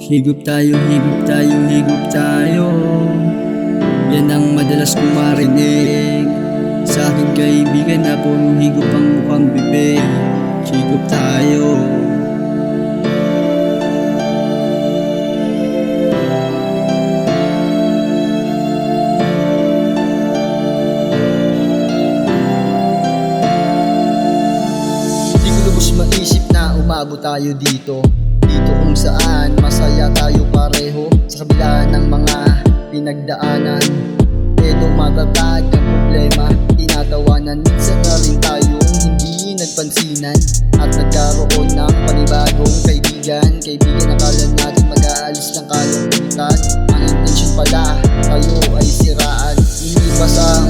Higop tayo, higop tayo, higop tayo. Yan ang madalas kong marinig sa aking kaibigan na puro higop ang mukhang bibig. Higop tayo. Di ko lubos maisip na umabot tayo dito kung saan masaya tayo pareho sa kabila ng mga pinagdaanan. Pero matatag ang problema, tinatawanan. Minsan na rin tayong hindi nagpansinan at nagkaroon ng panibagong kaibigan. Akala natin mag-aalis ng kalungkutan, ang intensyon pala tayo ay siraan. Inipas ang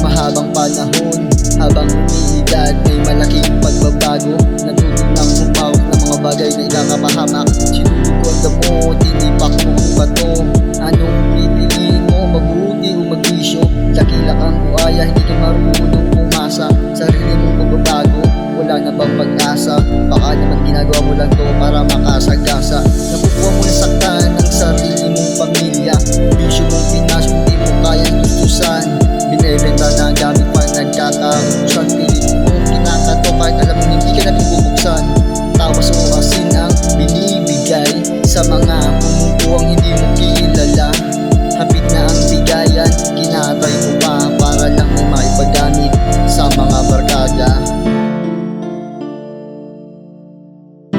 mahabang panahon, habang umiidad may malaking pagbabago. Natutunang humawak ng mga bagay na ikakapahamak. Sinuko ang damo, tinipak mo ang bato. Anong pipiliin mo, mabuti o magbisyo? Dakila kang buhaya, hindi ka marunong pumasa. Sarili mong pagbabago, wala na bang pag-asa? Baka naman ginagawa mo lang to para makasagasa. Nakukuha mo na saktan ng sarili mong pamilya. Bisyo mong pinasok, di mo kayang tustusan. Binebenta na gamit pa nagkakausan. Pilit mong kinakato kahit alam mo hindi ka na bubuksan. Tawas o asin ang binibigay sa mga pumupuang hindi mo kilala. Hapit na ang bigayan, kinatay mo pa para lang may maipagamit sa mga barkada.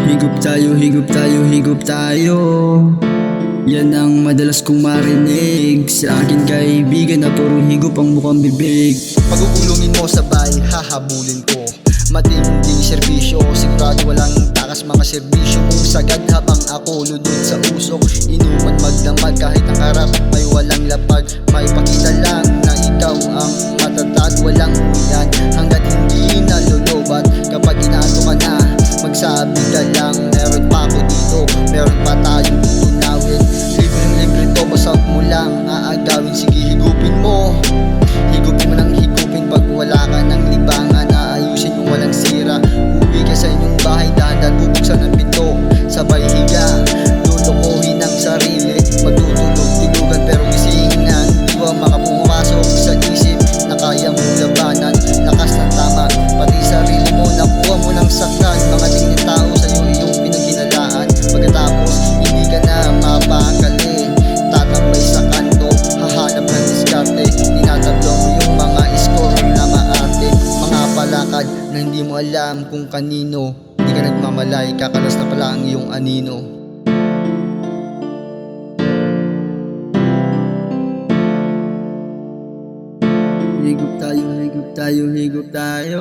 Higop tayo, higop tayo, higop tayo. Yan ang madalas kong marinig sa akin kaibigan na puro higop ang mukhang bibig. Pagkukulungin mo sabay, hahabulin ko. Matinding serbisyo, sigurado walang takas mga serbisyo mong sagad. Habang ako lunod sa usok, inuman magdamag kahit ang harap ay walang lapag. May pakita lang na ikaw ang matatag, walang uyan hanggat hindi nalulubat. Kapag inato ka na, magsabi ka lang, meron pa ako dito, meron pa tayong tutunawin. Libre to, basta mo lang aagawin. Sige, higupin mo, higupin mo ng higupin. Pag wala ka ng libangan, aayusin yung walang sira. Uwi ka sa inyong bahay, dahan-dahan bubuksan ang pinto. Sabay higa, lulukuhin ang sarili. Matutulog, tilugan pero gising na. Hindi ba makapumasok sa isip na kaya mong labanan. Lakas ng tama, pati sarili mo nakuha mo ng saktan. Mga tingin tao sa'yo iyong pinaghinalaan. Pagkatapos, hindi ka na mapakali. Tatambay sa kanto, hahanap ng diskarte. Tinatablo mo yung mga score na maarte. Mga palakad na hindi mo alam kung kanino. Hindi ka nagmamalay, kakalas na pala ang iyong anino. Higop tayo, higop tayo, higop tayo.